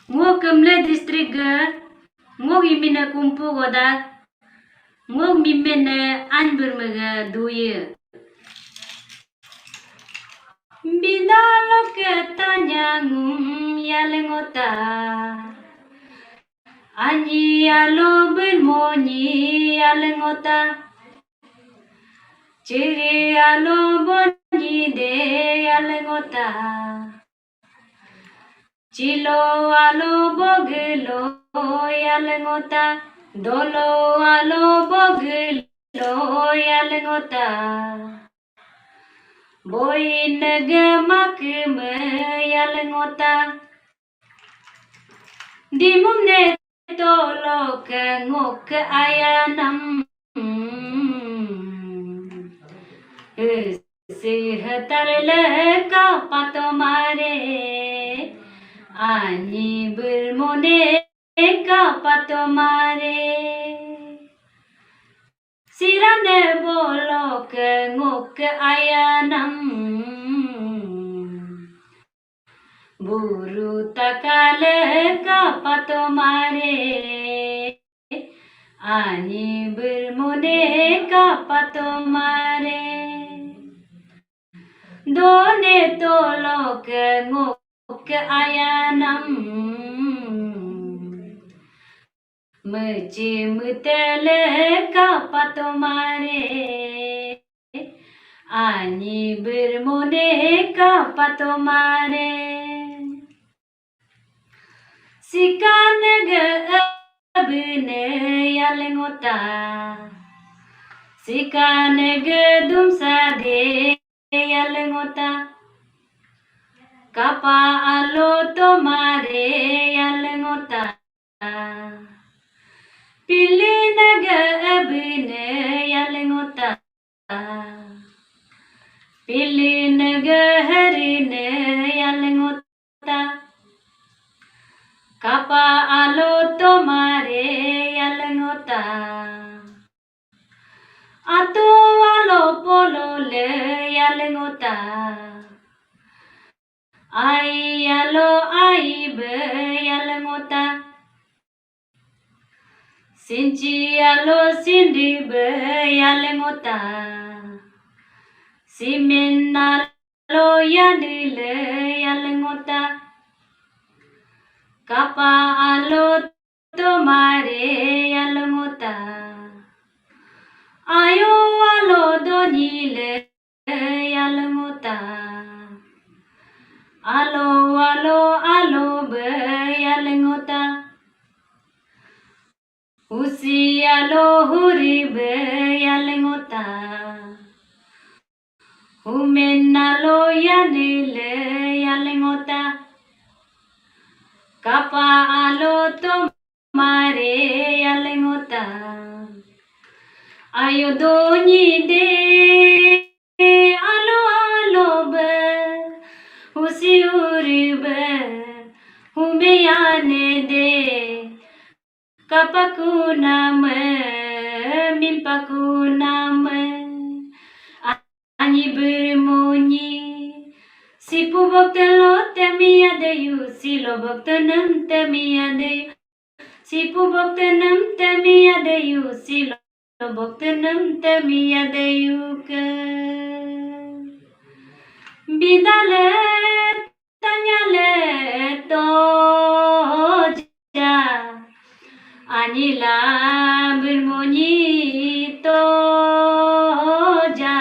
Ngo kemle district ge ngo imina kumpu goda ngo mimene an Birme ge duye. Bidalo ke tanya yalengota Anyi alo Birmonyi yalengota Ciri alo bonyi de yalengota Chilo alo bogelo yalengota Dolo alo bogelo yalengota Boy nagamak me yalengota Dimumne tolo ke ngok ayanam Sehatar leka pato mare Anyi Birmone ka pato mare Sirane bolok ngok ayanam Buru takale ka pato mare Anyi Birmone ka pato mare Done tolok ngok ayanam Meci mutele ka pato mare Anyi Birmone ka pato mare Sikan ge abne yalengota Sikan ge dumsa de yalengota Kapa alo tomare yalengota Pilih ge abne yalengota Pilin ge harine yalengota Kapa alo tomare yalengota Ato alo polo le yalengota Ai alo ai be yalengota Sinci alo sindi be yalengota Simin alo yanile yalengota Kapa alo tomare yalengota Ayo alo donile yalengota Alo be yalengota Usi alo huri be yalengota Humen alo yanile yalengota Kapa alo tomare yalengota Ayo donyi de alo be Usi uri be Humeyane de Kapaku nama Mimpaku nama Anyi Birmonyi Sipu boktelo temi adayu Silo boktanam temi adayu Sipu boktanam temi adayu Silo boktanam temi adayu ke Bidale tanyale toja Anila Birmonyi toja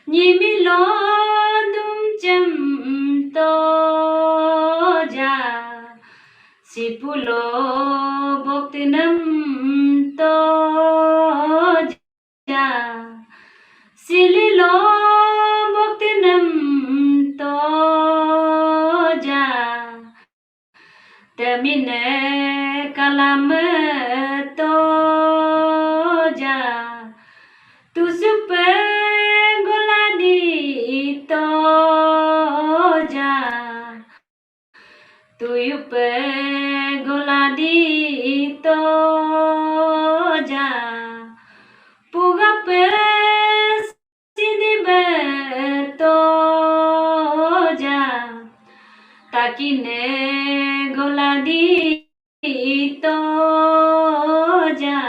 Nyimilo dumcem toja Sipulo boktinam toja Sililo boktinam toja Temine kalam toja Tusupe goladi toja Tuyupe goladi toja Pugape sidibe toja takine goladi to ja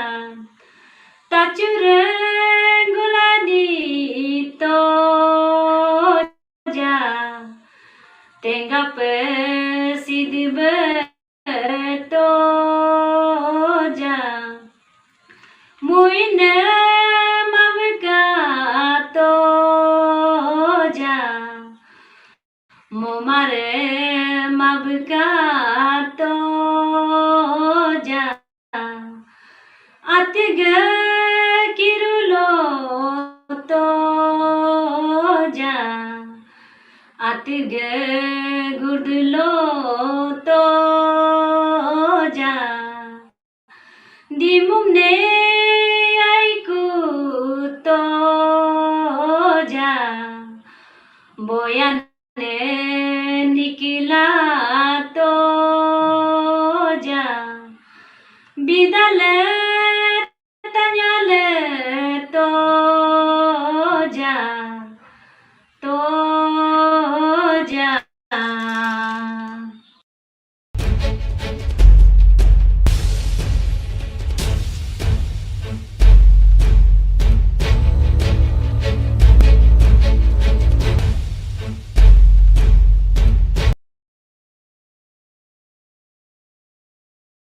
tachure goladi to ja tenga pe sidbe to ja muine mavka to ja momare mavka to ja atge kirulo to ja atge gudlo to ja dimumne aiku to ja boyane nikila to ja bidale tanyale to ja to ja